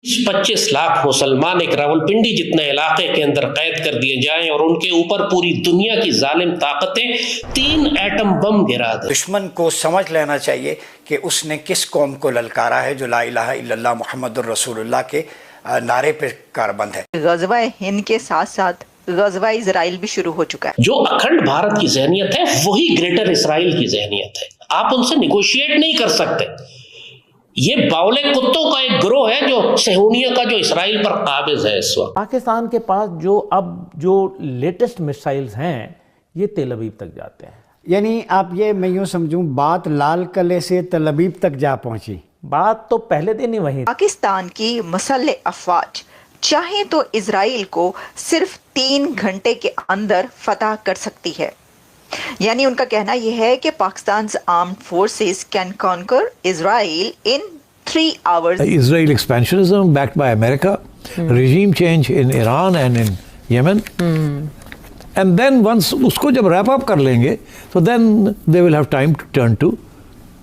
25 लाख मुसलमान एक रावलपिंडी जितने इलाके के अंदर कैद कर दिए जाएं और उनके ऊपर पूरी दुनिया की जालिम ताकतें 3 एटम बम गिरा दें। दुश्मन को समझ लेना चाहिए कि उसने किस कौम को ललकारा है जो ला इलाहा इल्लल्लाह मुहम्मदुर रसूलुल्लाह के नारे पे कारबंद है। गज़वा हिंद के साथ साथ गज़वा इजराइल भी शुरू हो चुका है। जो अखंड भारत की जहनियत है वही ग्रेटर इसराइल की जहनियत है। आप उनसे निगोशिएट नहीं कर सकते। ये बावले कुत्तों का एक ग्रोह है जो सहूनिया का जो इसराइल पर काबिज है इस वक्त। पाकिस्तान के पास जो लेटेस्ट मिसाइल्स हैं ये तेल अवीव तक जाते हैं। यानी आप ये मैं यूँ समझूं बात लाल किले से तेल अवीव तक जा पहुंची। बात तो पहले दिन ही वही। पाकिस्तान की मुसल्ह अफवाज चाहे तो इजराइल को सिर्फ 3 घंटे के अंदर फतह कर सकती है। यानी उनका कहना यह है कि Pakistan armed forces can conquer Israel in 3 hours. Israel expansionism backed by America, regime change in Iran and in Yemen. And then once उसको जब wrap up कर लेंगे तो then they will have time to turn to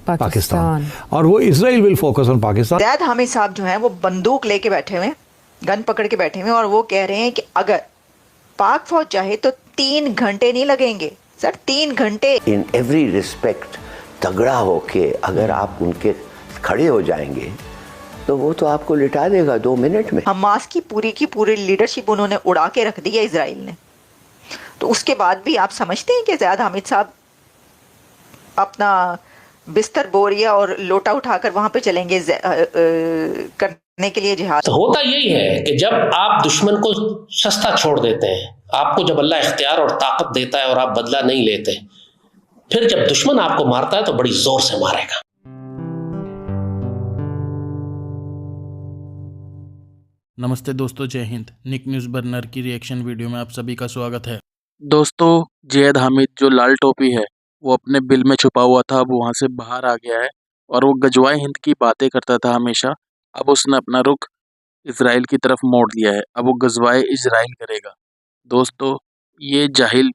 Pakistan और वो Israel will focus on Pakistan. ज़ैद हामिद साहब जो हैं वो बंदूक लेके बैठे हुए, गन पकड़ के बैठे हुए और वो कह रहे हैं कि अगर पाक फौज चाहे तो 3 घंटे नहीं लगेंगे। सर 3 घंटे। इन एवरी रिस्पेक्ट तगड़ा होके अगर आप उनके खड़े हो जाएंगे तो वो तो आपको लिटा देगा 2 मिनट में। हमास की पूरी लीडरशिप उन्होंने उड़ा के रख दी है इजराइल ने। तो उसके बाद भी आप समझते हैं कि ज़ैद हामिद साहब अपना बिस्तर बोरिया और लोटा उठाकर वहां पे चलेंगे करने के लिए जिहाद? तो होता यही है कि जब आप दुश्मन को सस्ता छोड़ देते हैं, आपको जब अल्लाह इख्तियार और ताकत देता है और आप बदला नहीं लेते, फिर जब दुश्मन आपको मारता है तो बड़ी जोर से मारेगा। नमस्ते दोस्तों, जय हिंद। निक न्यूज़ बर्नर की रिएक्शन वीडियो में आप सभी का स्वागत है। दोस्तों, ज़ैद हामिद जो लाल टोपी है वो अपने बिल में छुपा हुआ था, अब वहाँ से बाहर आ गया है और वो गजवाए हिंद की बातें करता था हमेशा। अब उसने अपना रुख इजराइल की तरफ मोड़ दिया है, अब वो गजवाए इजराइल करेगा। दोस्तों, ये जाहिल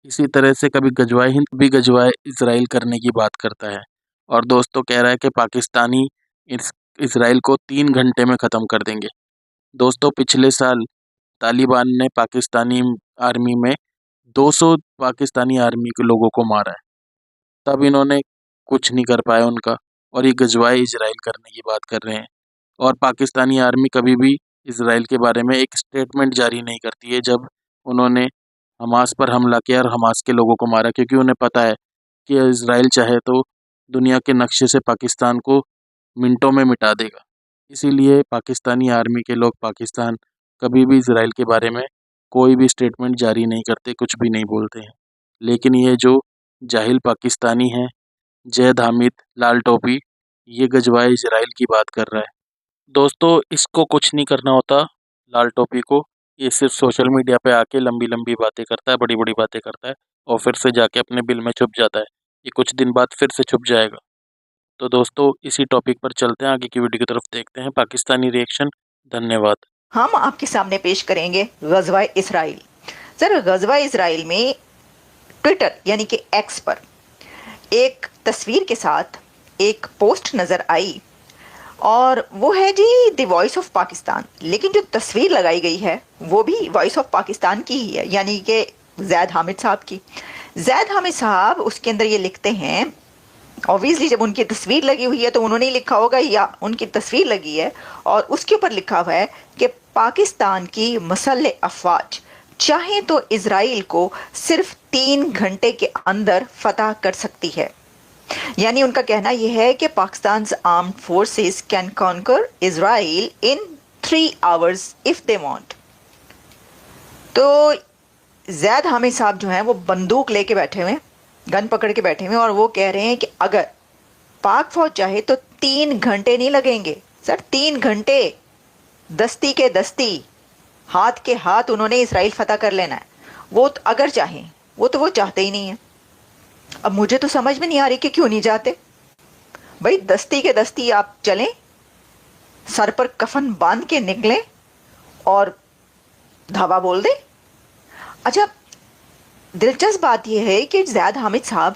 इसी तरह से कभी गजवाए हिंद भी गजवाए इजराइल करने की बात करता है और दोस्तों कह रहा है कि पाकिस्तानी इजराइल को 3 घंटे में ख़त्म कर देंगे। दोस्तों, पिछले साल तालिबान ने पाकिस्तानी आर्मी में 200 पाकिस्तानी आर्मी के लोगों को मारा है, तब इन्होंने कुछ नहीं कर पाया उनका और ये गजवाए इजराइल करने की बात कर रहे हैं। और पाकिस्तानी आर्मी कभी भी इजराइल के बारे में एक स्टेटमेंट जारी नहीं करती है जब उन्होंने हमास पर हमला किया और हमास के लोगों को मारा, क्योंकि उन्हें पता है कि इजराइल चाहे तो दुनिया के नक्शे से पाकिस्तान को मिनटों में मिटा देगा। इसीलिए पाकिस्तानी आर्मी के लोग पाकिस्तान कभी भी इजराइल के बारे में कोई भी स्टेटमेंट जारी नहीं करते, कुछ भी नहीं बोलते हैं। लेकिन ये जो जाहिल पाकिस्तानी है ज़ैद हामिद लाल टोपी, ये गजवाए इजराइल की बात कर रहा है। दोस्तों, इसको कुछ नहीं करना होता लाल टोपी को, ये सिर्फ सोशल मीडिया पे आके लंबी लंबी बातें करता है, बड़ी बड़ी बातें करता है और फिर से जाके अपने बिल में छुप जाता है। ये कुछ दिन बाद फिर से छुप जाएगा। तो दोस्तों, इसी टॉपिक पर चलते हैं, आगे की वीडियो की तरफ देखते हैं पाकिस्तानी रिएक्शन। धन्यवाद। हम आपके सामने पेश करेंगे गज़वा इजराइल। सर, गज़वा इजराइल में ट्विटर यानी कि एक्स पर एक तस्वीर के साथ एक पोस्ट नज़र आई और वो है जी द वॉइस ऑफ पाकिस्तान, लेकिन जो तस्वीर लगाई गई है वो भी वॉइस ऑफ पाकिस्तान की ही है, यानी कि ज़ैद हामिद साहब की। ज़ैद हामिद साहब उसके अंदर ये लिखते हैं, ऑब्वियसली जब उनकी तस्वीर लगी हुई है तो उन्होंने लिखा होगा या उनकी तस्वीर लगी है और उसके ऊपर लिखा हुआ है कि पाकिस्तान की मुसल्ह अफवाज चाहे तो इजराइल को सिर्फ 3 घंटे के अंदर फतह कर सकती है। यानी उनका कहना यह है कि Pakistan armed forces can conquer Israel in 3 hours if they want. तो ज़ैद हामिद साहब जो हैं वो बंदूक लेके बैठे हुए, गन पकड़ के बैठे हुए और वो कह रहे हैं कि अगर पाक फौज चाहे तो 3 घंटे नहीं लगेंगे। सर 3 घंटे, दस्ती के दस्ती, हाथ के हाथ उन्होंने इजराइल फतह कर लेना है। वो तो अगर चाहें, वो तो वो चाहते ही नहीं है। अब मुझे तो समझ में नहीं आ रही कि क्यों नहीं जाते भाई। दस्ती के दस्ती आप चलें, सर पर कफन बांध के निकलें और धावा बोल दें। अच्छा, दिलचस्प बात यह है कि ज़ैद हामिद साहब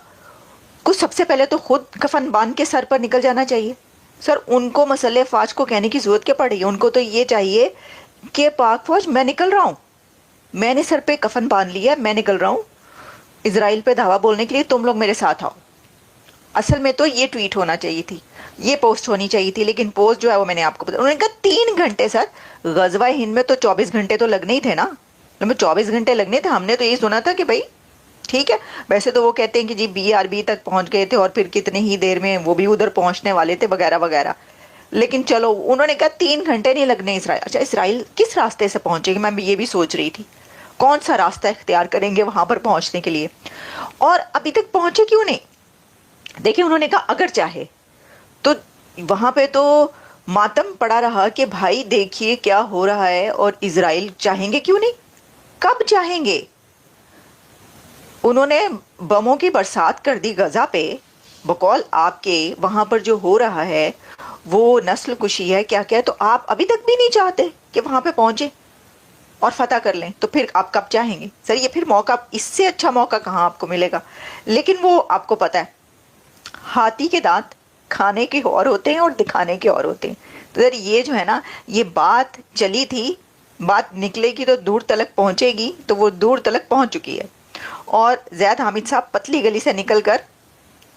को सबसे पहले तो खुद कफन बांध के सर पर निकल जाना चाहिए। सर उनको मसले फ़ौज को कहने की ज़रूरत क्या पड़ी? उनको तो ये चाहिए कि पाक फ़ौज मैं निकल रहा हूँ, मैंने सर पे कफन बांध लिया, मैं निकल रहा हूँ इजराइल पे धावा बोलने के लिए, तुम लोग मेरे साथ आओ। असल में तो ये ट्वीट होना चाहिए थी, ये पोस्ट होनी चाहिए थी, लेकिन पोस्ट जो है वो मैंने आपको बता, उन्होंने कहा 3 घंटे सर, गजवा हिंद में तो 24 घंटे तो लगने ही थे ना, हमें 24 घंटे लगने थे। हमने तो यही सुना था कि भाई ठीक है, वैसे तो वो कहते हैं कि जी BRB तक पहुंच गए थे और फिर कितने ही देर में वो भी उधर पहुंचने वाले थे वगैरह वगैरह, लेकिन चलो उन्होंने कहा 3 घंटे नहीं लगने इसराइल। अच्छा, इसराइल किस रास्ते से पहुंचेगी? मैं भी ये भी सोच रही थी, कौन सा रास्ता इख्तियार करेंगे वहां पर पहुंचने के लिए, और अभी तक पहुंचे क्यों नहीं? देखिए, उन्होंने कहा अगर चाहे तो वहां पे तो मातम पड़ा रहा कि भाई देखिए क्या हो रहा है, और इजराइल चाहेंगे क्यों नहीं, कब चाहेंगे? उन्होंने बमों की बरसात कर दी गजा पे, बकौल आपके वहां पर जो हो रहा है वो नस्ल कुशी है, क्या क्या, तो आप अभी तक भी नहीं चाहते कि वहां पे पहुंचे और फतह कर लें, तो फिर आप कब चाहेंगे? सर ये फिर मौका, इससे अच्छा मौका कहाँ आपको मिलेगा? लेकिन वो आपको पता है, हाथी के दांत खाने के और होते हैं और दिखाने के और होते हैं। तो सर ये जो है ना, ये बात चली थी, बात निकलेगी तो दूर तलक पहुंचेगी, तो वो दूर तलक पहुंच चुकी है। और ज़ैद हामिद साहब पतली गली से निकलकर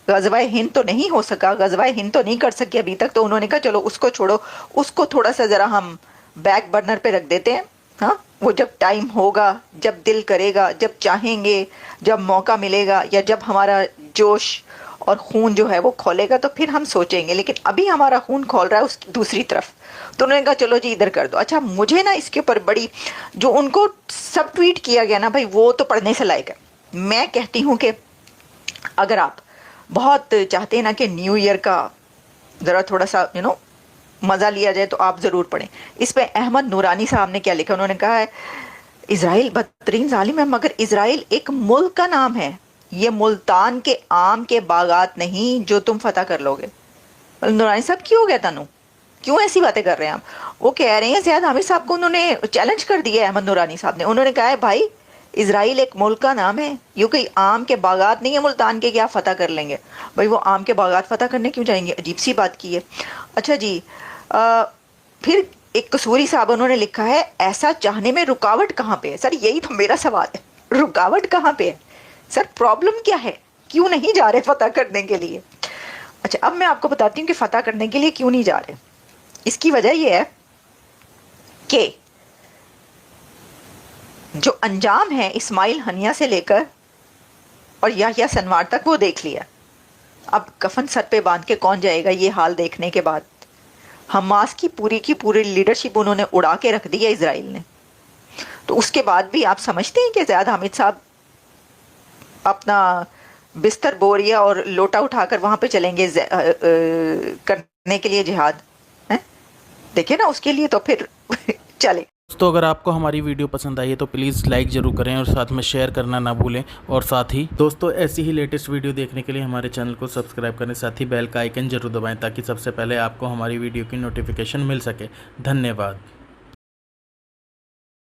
गज़वाए हिंद तो नहीं हो सका, गज़वाए हिंद तो नहीं कर सके अभी तक, तो उन्होंने कहा चलो उसको छोड़ो, उसको थोड़ा सा ज़रा हम बैक बर्नर पे रख देते हैं। हाँ, वो जब टाइम होगा, जब दिल करेगा, जब चाहेंगे, जब मौका मिलेगा, या जब हमारा जोश और खून जो है वो खोलेगा, तो फिर हम सोचेंगे। लेकिन अभी हमारा खून खोल रहा है उस दूसरी तरफ, तो उन्होंने कहा चलो जी इधर कर दो। अच्छा, मुझे ना इसके ऊपर बड़ी, जो उनको सब ट्वीट किया गया ना भाई, वो तो पढ़ने से लायक है। मैं कहती हूँ कि अगर आप बहुत चाहते हैं ना कि न्यू ईयर का ज़रा थोड़ा सा मज़ा लिया जाए, तो आप ज़रूर पढ़ें। इस पे अहमद नूरानी साहब ने क्या लिखा, उन्होंने कहा है इजराइल बदतरीन जालिम है, मगर इजराइल एक मुल्क का नाम है, ये मुल्तान के आम के बागात नहीं जो तुम फतह कर लोगे। नूरानी साहब क्यों हो गया तनु, क्यों ऐसी बातें कर रहे हैं आप? वो कह रहे हैं ज़ियाद हामिद साहब को उन्होंने चैलेंज कर दिया है, अहमद नूरानी साहब ने। उन्होंने कहा है भाई इजराइल एक मुल्क का नाम है, ये कोई आम के बागात नहीं है मुल्तान के, क्या फतह कर लेंगे? भाई वो आम के बागात फतह करने क्यों जाएंगे? अजीब सी बात की है। अच्छा जी, फिर एक कसूरी साहब उन्होंने लिखा है ऐसा चाहने में रुकावट कहाँ पे है? सर यही तो मेरा सवाल है, रुकावट कहाँ पे है सर? प्रॉब्लम क्या है, क्यों नहीं जा रहे फतह करने के लिए? अच्छा, अब मैं आपको बताती हूँ कि फतह करने के लिए क्यों नहीं जा रहे। इसकी वजह यह है कि जो अंजाम है इस्माइल हनिया से लेकर और याह्या सिनवार तक वो देख लिया। अब कफन सर पे बांध के कौन जाएगा ये हाल देखने के बाद? हमास की पूरी लीडरशिप उन्होंने उड़ा के रख दी है इजराइल ने। तो उसके बाद भी आप समझते हैं कि ज़ियाद हामिद साहब अपना बिस्तर बोरिया और लोटा उठाकर वहां पे चलेंगे करने के लिए जिहाद? देखिए ना, उसके लिए तो फिर चले। दोस्तों, अगर आपको हमारी वीडियो पसंद आई है तो प्लीज़ लाइक ज़रूर करें और साथ में शेयर करना ना भूलें। और साथ ही दोस्तों, ऐसी ही लेटेस्ट वीडियो देखने के लिए हमारे चैनल को सब्सक्राइब करें, साथ ही बेल का आइकन ज़रूर दबाएं ताकि सबसे पहले आपको हमारी वीडियो की नोटिफिकेशन मिल सके। धन्यवाद।